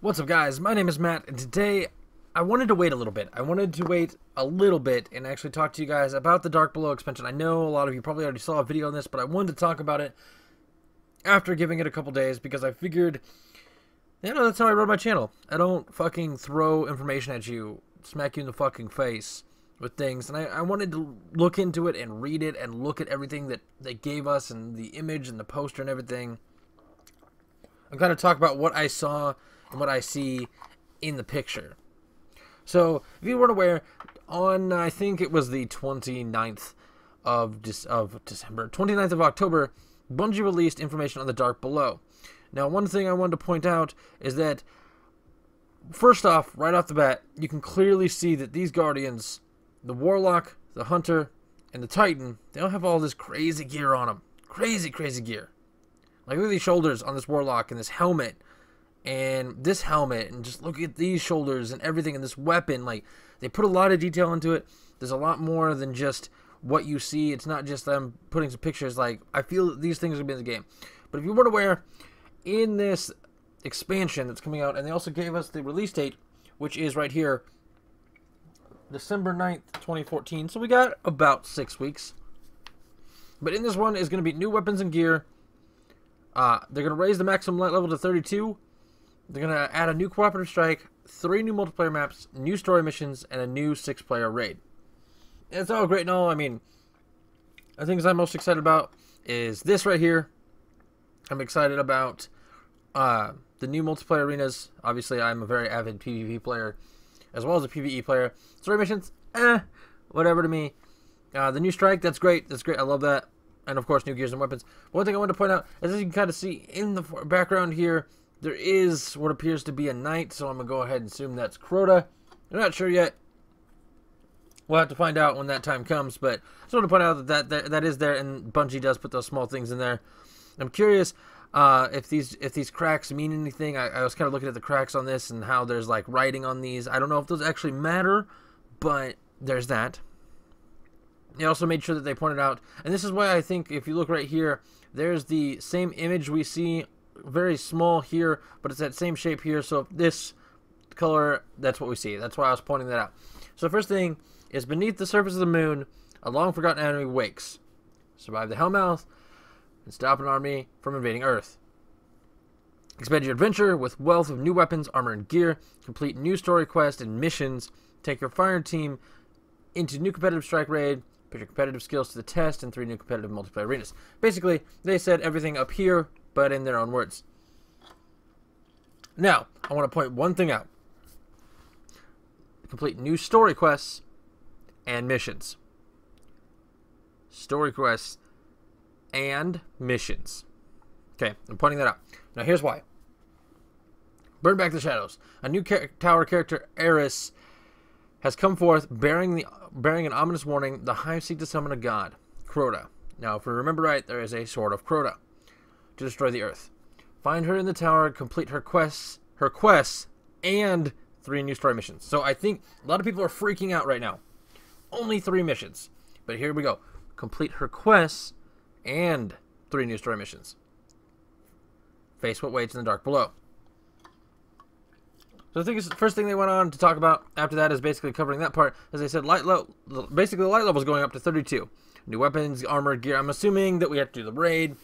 What's up, guys? My name is Matt, and today I wanted to wait a little bit. I wanted to wait a little bit and actually talk to you guys about the Dark Below expansion. I know a lot of you probably already saw a video on this, but I wanted to talk about it after giving it a couple days because I figured, that's how I run my channel. I don't fucking throw information at you, smack you in the fucking face with things. And I wanted to look into it and read it and look at everything that they gave us and the image and the poster and everything. I'm going to talk about what I saw and what I see in the picture. So, if you weren't aware, on, I think it was the 29th of December, 29th of October, Bungie released information on the Dark Below. Now, one thing I wanted to point out is that, first off, right off the bat, you can clearly see that these Guardians, the Warlock, the Hunter, and the Titan, they all have all this crazy gear on them. Crazy, crazy gear. Like, look at these shoulders on this Warlock and this helmet. And this helmet, and just look at these shoulders and everything, and this weapon. Like, they put a lot of detail into it. There's a lot more than just what you see. It's not just them putting some pictures. Like, I feel that these things are going to be in the game. But if you weren't aware, in this expansion that's coming out, and they also gave us the release date, which is right here, December 9th, 2014. So we got about 6 weeks. But in this one is going to be new weapons and gear. They're going to raise the maximum light level to 32. They're going to add a new cooperative strike, 3 new multiplayer maps, new story missions, and a new 6-player raid. It's all great and all. I mean, the things I'm most excited about is this right here. I'm excited about the new multiplayer arenas. Obviously, I'm a very avid PvP player, as well as a PvE player. Story missions, whatever to me. The new strike, that's great. That's great. I love that. And, of course, new gears and weapons. One thing I wanted to point out is, as you can kind of see in the background here, there is what appears to be a knight, so I'm going to go ahead and assume that's Crota. I'm not sure yet. We'll have to find out when that time comes, but I just want to point out that is there, and Bungie does put those small things in there. I'm curious if these cracks mean anything. I was kind of looking at the cracks on this and how there's, like, writing on these. I don't know if those actually matter, but there's that. They also made sure that they pointed out, and this is why I think if you look right here, there's the same image we see very small here, but it's that same shape here. So this color, that's what we see. That's why I was pointing that out. So the first thing is, beneath the surface of the moon, a long forgotten enemy wakes. Survive the Hellmouth and stop an army from invading Earth. Expand your adventure with wealth of new weapons, armor, and gear. Complete new story quests and missions. Take your fire team into new competitive strike raid. Put your competitive skills to the test in 3 new competitive multiplayer arenas. Basically, they said everything up here, but in their own words. Now, I want to point one thing out. Complete new story quests and missions. Story quests and missions. Okay, I'm pointing that out. Now, here's why. Burn back the shadows. A new tower character, Eris, has come forth bearing an ominous warning. The Hive seek to summon a god, Crota. Now, if we remember right, there is a sword of Crota to destroy the Earth. Find her in the tower, complete her quests, and 3 new story missions. So I think a lot of people are freaking out right now. Only 3 missions. But here we go. Complete her quests and 3 new story missions. Face what waits in the Dark Below. So I think the first thing they went on to talk about after that is basically covering that part. As they said, basically the light level is going up to 32. New weapons, armor, gear. I'm assuming that we have to do the raid.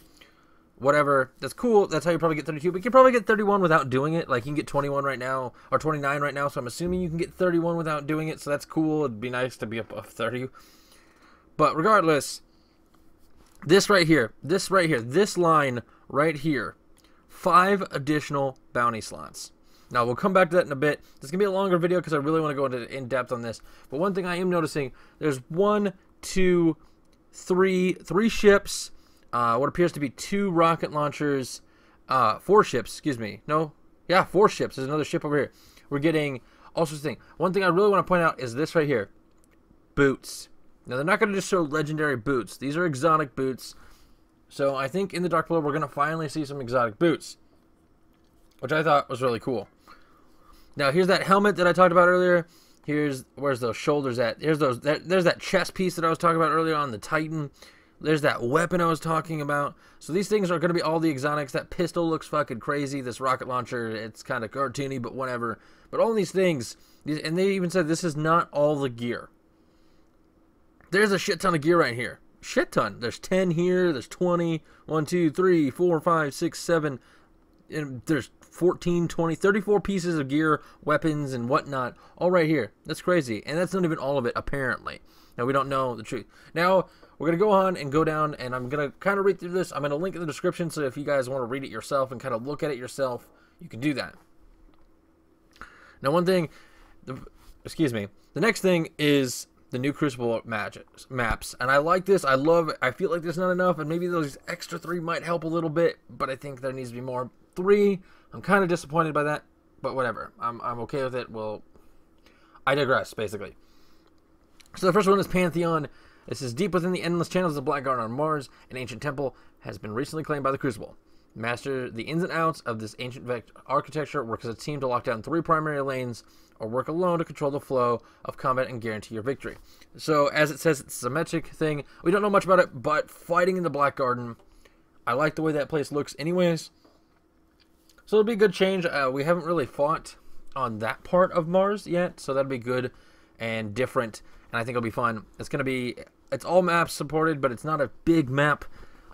Whatever. That's cool. That's how you probably get 32. But you can probably get 31 without doing it. Like, you can get 21 right now, or 29 right now. So I'm assuming you can get 31 without doing it. So that's cool. It'd be nice to be above 30. But regardless, this right here, this line right here, 5 additional bounty slots. Now, we'll come back to that in a bit. This is going to be a longer video because I really want to go into in-depth on this. But one thing I am noticing, there's 1, 2, 3 ships, what appears to be 2 rocket launchers, 4 ships, excuse me. No, yeah, 4 ships. There's another ship over here. We're getting all sorts of things. One thing I really want to point out is this right here. Boots. Now, they're not going to just show legendary boots. These are exotic boots. So I think in the Dark Below, we're going to finally see some exotic boots, which I thought was really cool. Now, here's that helmet that I talked about earlier. Where's those shoulders at? There's that chest piece that I was talking about earlier on the Titan. There's that weapon I was talking about. So these things are going to be all the exotics. That pistol looks fucking crazy. This rocket launcher, it's kind of cartoony, but whatever. But all these things, and they even said this is not all the gear. There's a shit ton of gear right here. Shit ton. There's 10 here. There's 20. 1, 2, 3, 4, 5, 6, 7. And there's 14, 20, 34 pieces of gear, weapons, and whatnot, all right here. That's crazy. And that's not even all of it, apparently. Now, we don't know the truth. Now, we're going to go on and go down, and I'm going to kind of read through this. I'm going to link in the description, so if you guys want to read it yourself and kind of look at it yourself, you can do that. Now, one thing, excuse me, the next thing is the new Crucible maps, and I like this. I love it. I feel like there's not enough, and maybe those extra 3 might help a little bit, but I think there needs to be more. 3, I'm kind of disappointed by that, but whatever. I'm okay with it. Well, I digress, basically. So the first one is Pantheon. This is deep within the endless channels of the Black Garden on Mars. An ancient temple has been recently claimed by the Crucible. Master the ins and outs of this ancient architecture, work as a team to lock down 3 primary lanes, or work alone to control the flow of combat and guarantee your victory. So, as it says, it's a symmetric thing. We don't know much about it, but fighting in the Black Garden, I like the way that place looks anyways. So it'll be a good change. We haven't really fought on that part of Mars yet, so that'll be good and different, and I think it'll be fun. It's going to be, it's all maps supported, but it's not a big map,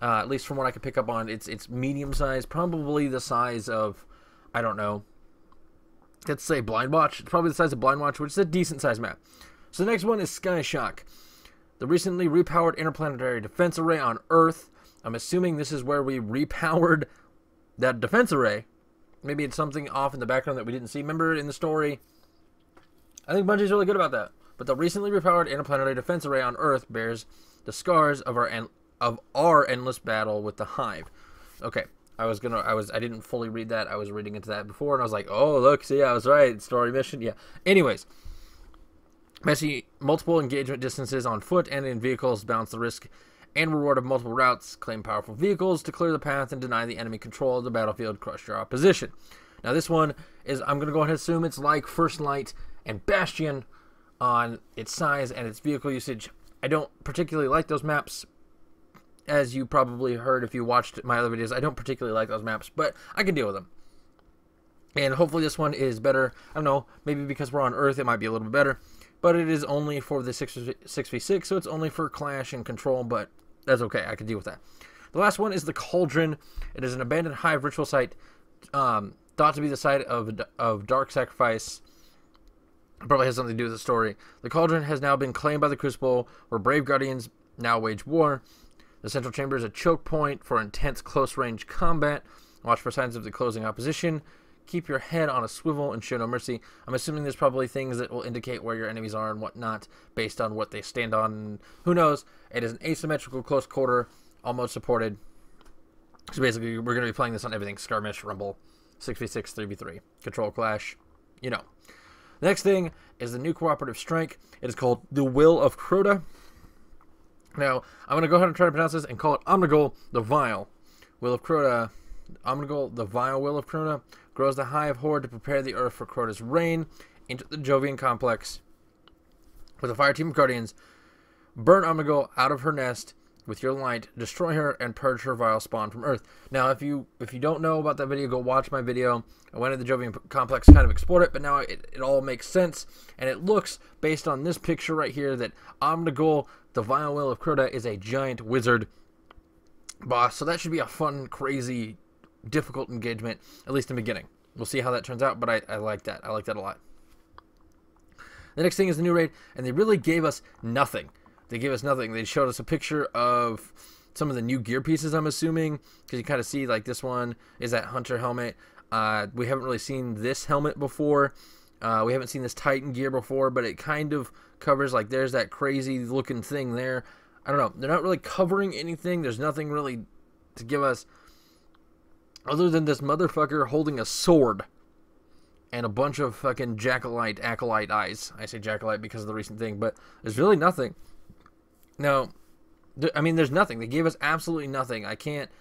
at least from what I can pick up on. It's medium size, probably the size of, I don't know, let's say Blind Watch. It's probably the size of Blind Watch, which is a decent size map. So the next one is Sky Shock, the recently repowered interplanetary defense array on Earth. I'm assuming this is where we repowered that defense array. Maybe it's something off in the background that we didn't see. Remember in the story? I think Bungie's really good about that. But the recently repowered interplanetary defense array on Earth bears the scars of our endless battle with the Hive. Okay, I didn't fully read that. I was reading into that before, and I was like, oh, look, see, I was right. Story mission, yeah. Anyways, messy multiple engagement distances on foot and in vehicles, balance the risk and reward of multiple routes, claim powerful vehicles to clear the path and deny the enemy control of the battlefield, crush your opposition. Now this one is, I'm going to go ahead and assume it's like First Light and Bastion on its size and its vehicle usage. I don't particularly like those maps, as you probably heard if you watched my other videos. I don't particularly like those maps, but I can deal with them. And hopefully this one is better. I don't know, maybe because we're on Earth it might be a little bit better, but it is only for the 6v6, so it's only for Clash and Control, but that's okay. I can deal with that. The last one is the Cauldron. It is an abandoned Hive ritual site, thought to be the site of dark sacrifice. Probably has something to do with the story. The Cauldron has now been claimed by the Crucible, where brave guardians now wage war. The central chamber is a choke point for intense close-range combat. Watch for signs of the closing opposition. Keep your head on a swivel and show no mercy. I'm assuming there's probably things that will indicate where your enemies are and whatnot based on what they stand on. Who knows? It is an asymmetrical close quarter, almost supported. So basically, we're going to be playing this on everything. Skirmish, Rumble, 6v6, 3v3, Control, Clash, you know. The next thing is the new cooperative strike. It is called the Will of Crota. Now, I'm going to go ahead and try to pronounce this and call it Omnigul the Vile. Will of Crota, Omnigul the Vile Will of Crota grows the Hive Horde to prepare the Earth for Crota's reign into the Jovian complex. With a fire team of guardians, burn Omnigul out of her nest with your light, destroy her, and purge her vile spawn from Earth. Now, if you don't know about that video, go watch my video. I went to the Jovian complex, kind of explored it, but now it all makes sense, and it looks, based on this picture right here, that Omnigul, the Vile Will of Crota, is a giant wizard boss, so that should be a fun, crazy, difficult engagement, at least in the beginning. We'll see how that turns out, but I like that. I like that a lot. The next thing is the new raid, and they really gave us nothing. They gave us nothing. They showed us a picture of some of the new gear pieces, I'm assuming, because you kind of see, like, this one is that Hunter helmet. We haven't really seen this helmet before. We haven't seen this Titan gear before, but it kind of covers, like, there's that crazy looking thing there. I don't know. They're not really covering anything. There's nothing really to give us other than this motherfucker holding a sword and a bunch of fucking acolyte eyes. I say Jackalite because of the recent thing, but there's really nothing. No, I mean, there's nothing. They gave us absolutely nothing. I can't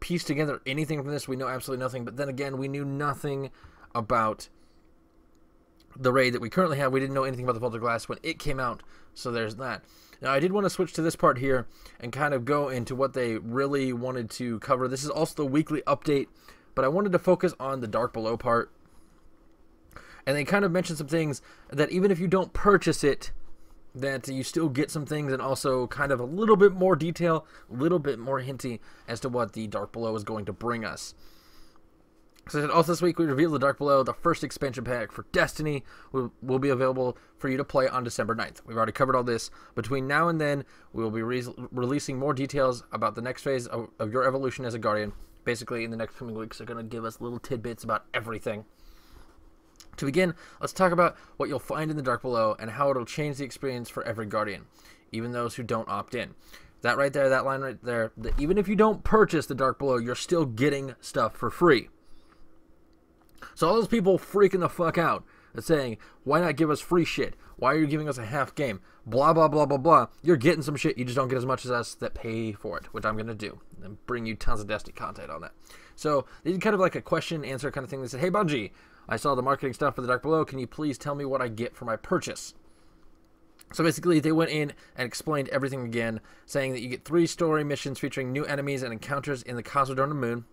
piece together anything from this. We know absolutely nothing, but then again, we knew nothing about the raid that we currently have. We didn't know anything about the Filter Glass when it came out, so there's that. Now, I did want to switch to this part here and kind of go into what they really wanted to cover. This is also the weekly update, but I wanted to focus on the Dark Below part. And they kind of mentioned some things that even if you don't purchase it, that you still get some things, and also kind of a little bit more detail, a little bit more hinty as to what the Dark Below is going to bring us. So also this week we revealed the Dark Below, the first expansion pack for Destiny, will be available for you to play on December 9th. We've already covered all this. Between now and then, we will be releasing more details about the next phase of your evolution as a Guardian. Basically, in the next coming weeks, they're going to give us little tidbits about everything. To begin, let's talk about what you'll find in the Dark Below and how it'll change the experience for every Guardian, even those who don't opt in. That right there, that line right there, even if you don't purchase the Dark Below, you're still getting stuff for free. So all those people freaking the fuck out and saying, why not give us free shit? Why are you giving us a half game? Blah, blah, blah, blah, blah. You're getting some shit. You just don't get as much as us that pay for it, which I'm going to do, and bring you tons of Destiny content on that. So they did kind of like a question answer kind of thing. They said, hey, Bungie, I saw the marketing stuff for the Dark Below. Can you please tell me what I get for my purchase? So basically, they went in and explained everything again, saying that you get 3 story missions featuring new enemies and encounters in the Cosmodrome Moon.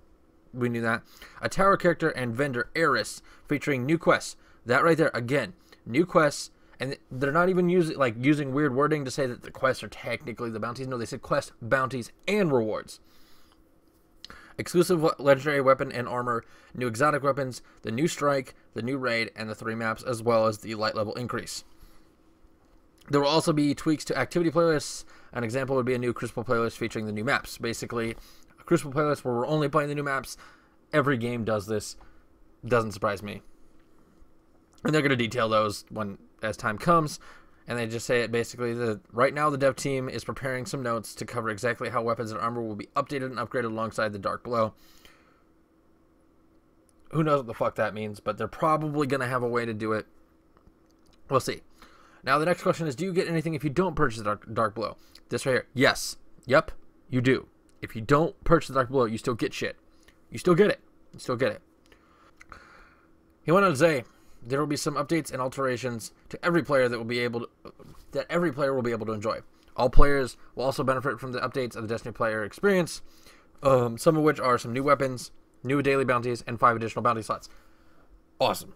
We knew that. A tower character and vendor, Eris, featuring new quests. That right there, again, new quests. And they're not even using weird wording to say that the quests are technically the bounties. No, they said quests, bounties, and rewards. Exclusive legendary weapon and armor, new exotic weapons, the new strike, the new raid, and the 3 maps, as well as the light level increase. There will also be tweaks to activity playlists. An example would be a new Crucible playlist featuring the new maps. Basically, a Crucible playlist where we're only playing the new maps. Every game does this. Doesn't surprise me. And they're going to detail those as time comes. And they just say it basically that right now the dev team is preparing some notes to cover exactly how weapons and armor will be updated and upgraded alongside the Dark Below. Who knows what the fuck that means, but they're probably going to have a way to do it. We'll see. Now the next question is, do you get anything if you don't purchase the Dark Below? This right here. Yes. Yep, you do. If you don't purchase the Dark Below, you still get shit. You still get it. You still get it. He went on to say, there will be some updates and alterations to every player that every player will be able to enjoy. All players will also benefit from the updates of the Destiny player experience, some of which are some new weapons, new daily bounties, and 5 additional bounty slots. Awesome.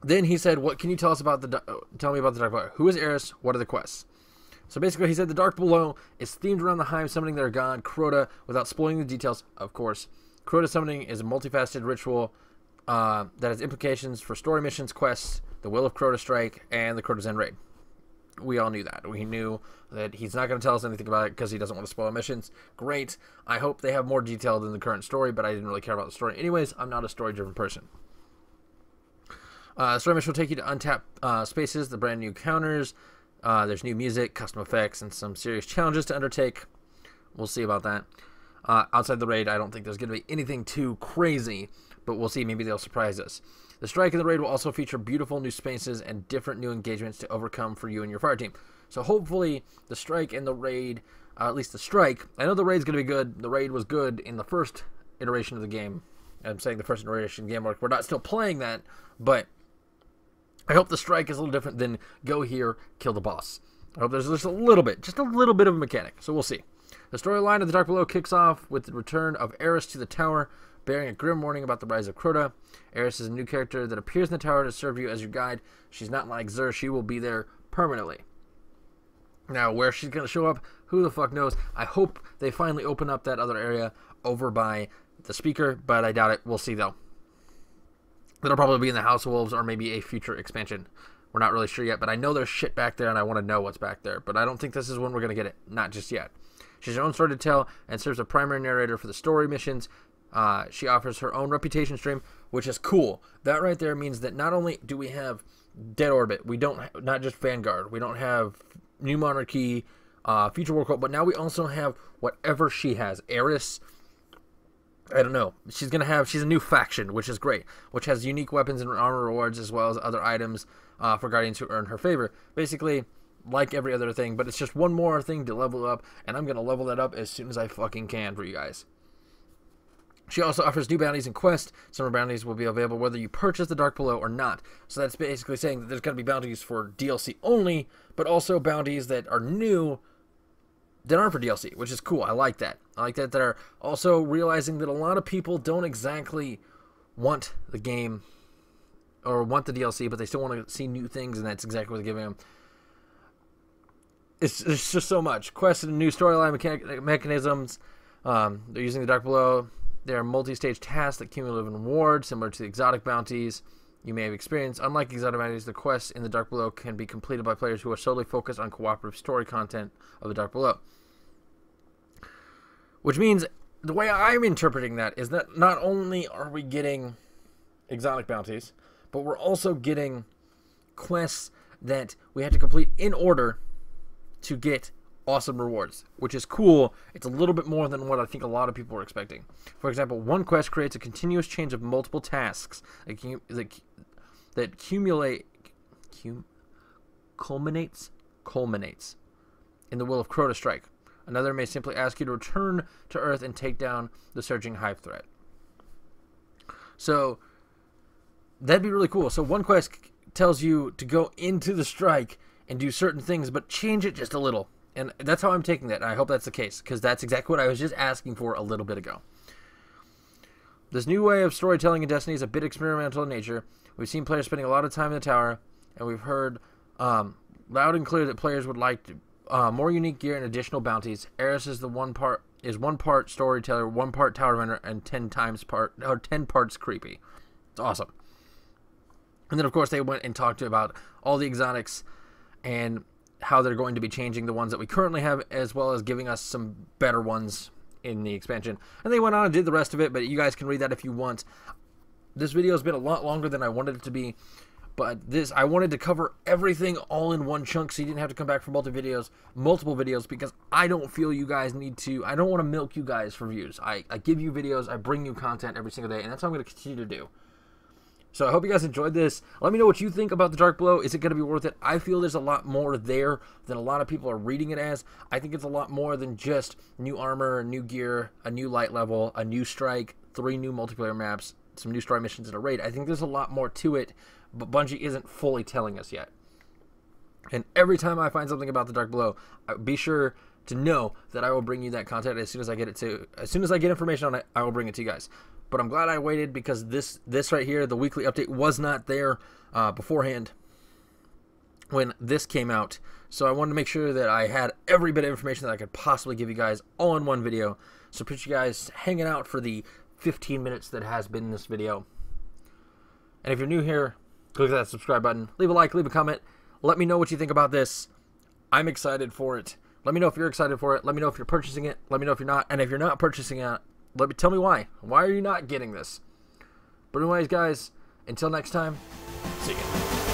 Then he said, "What can you tell us about tell me about the Dark Below? Who is Eris? What are the quests?" So basically, he said the Dark Below is themed around the Hive summoning their god Crota. Without spoiling the details, of course, Crota summoning is a multifaceted ritual that has implications for story missions, quests, the Will of Crota Strike, and the Crota's End Raid. We all knew that. We knew that he's not going to tell us anything about it because he doesn't want to spoil missions. Great. I hope they have more detail than the current story, but I didn't really care about the story. Anyways, I'm not a story-driven person. Story mission will take you to untapped spaces, the brand new counters. There's new music, custom effects, and some serious challenges to undertake. We'll see about that. Outside the raid, I don't think there's going to be anything too crazy, but we'll see. Maybe they'll surprise us. The strike and the raid will also feature beautiful new spaces and different new engagements to overcome for you and your fire team. So hopefully the strike and the raid, at least the strike, I know the raid's going to be good. The raid was good in the first iteration of the game. I'm saying the first iteration of the game, we're not still playing that, but I hope the strike is a little different than go here, kill the boss. I hope there's just a little bit of a mechanic. So we'll see. The storyline of the Dark Below kicks off with the return of Eris to the tower, bearing a grim warning about the rise of Crota. Eris is a new character that appears in the tower to serve you as your guide. She's not like Xur. She will be there permanently. Now, where she's going to show up, who the fuck knows? I hope they finally open up that other area over by the speaker, but I doubt it. We'll see, though. That'll probably be in the House of Wolves or maybe a future expansion. We're not really sure yet, but I know there's shit back there, and I want to know what's back there. But I don't think this is when we're going to get it. Not just yet. She's her own story to tell and serves a primary narrator for the story missions. She offers her own reputation stream, which is cool. That right there means that not only do we have Dead Orbit, we don't not just Vanguard, we don't have New Monarchy, Future War Cult, but now we also have whatever she has. Eris, I don't know. She's a new faction, which is great, which has unique weapons and armor rewards as well as other items for Guardians who earn her favor. Basically, like every other thing, but it's just one more thing to level up, and I'm going to level that up as soon as I fucking can for you guys. She also offers new bounties and quests. Summer bounties will be available whether you purchase the Dark Below or not. So that's basically saying that there's going to be bounties for DLC only, but also bounties that are new that aren't for DLC, which is cool. I like that. I like that they're also realizing that a lot of people don't exactly want the game or want the DLC, but they still want to see new things, and that's exactly what they're giving them. It's just so much. Quests and new storyline mechanisms. They're using the Dark Below. There are multi-stage tasks that cumulative rewards, similar to the exotic bounties you may have experienced. Unlike exotic bounties, the quests in the Dark Below can be completed by players who are solely focused on cooperative story content of the Dark Below. Which means, the way I'm interpreting that is that not only are we getting exotic bounties, but we're also getting quests that we have to complete in order to get awesome rewards, which is cool. It's a little bit more than what I think a lot of people were expecting. For example, one quest creates a continuous change of multiple tasks that culminates in the will of Crota Strike. Another may simply ask you to return to Earth and take down the surging hive threat. So that'd be really cool. So one quest tells you to go into the strike and do certain things, but change it just a little. And that's how I'm taking that, and I hope that's the case, because that's exactly what I was just asking for a little bit ago. This new way of storytelling in Destiny is a bit experimental in nature. We've seen players spending a lot of time in the tower, and we've heard loud and clear that players would like more unique gear and additional bounties. Eris is one part storyteller, 1 part tower defender, and 10 parts creepy. It's awesome. And then, of course, they went and talked about all the exotics and how they're going to be changing the ones that we currently have, as well as giving us some better ones in the expansion. And they went on and did the rest of it, but you guys can read that if you want. This video has been a lot longer than I wanted it to be, but I wanted to cover everything all in one chunk so you didn't have to come back for multiple videos, because I don't feel you guys need to. I don't want to milk you guys for views. I give you videos, I bring you content every single day, and that's what I'm going to continue to do. So I hope you guys enjoyed this. Let me know what you think about the Dark Below. Is it going to be worth it? I feel there's a lot more there than a lot of people are reading it as. I think it's a lot more than just new armor, new gear, a new light level, a new strike, 3 new multiplayer maps, some new story missions, and a raid. I think there's a lot more to it, but Bungie isn't fully telling us yet. And every time I find something about the Dark Below, be sure to know that I will bring you that content as soon as I get information on it. I will bring it to you guys. But I'm glad I waited, because this right here, the weekly update, was not there beforehand when this came out. So I wanted to make sure that I had every bit of information that I could possibly give you guys all in one video. So appreciate you guys hanging out for the 15 minutes that has been this video. And if you're new here, click that subscribe button. Leave a like, leave a comment. Let me know what you think about this. I'm excited for it. Let me know if you're excited for it. Let me know if you're purchasing it. Let me know if you're not. And if you're not purchasing it, tell me why. Why are you not getting this? But anyways, guys, until next time, see ya.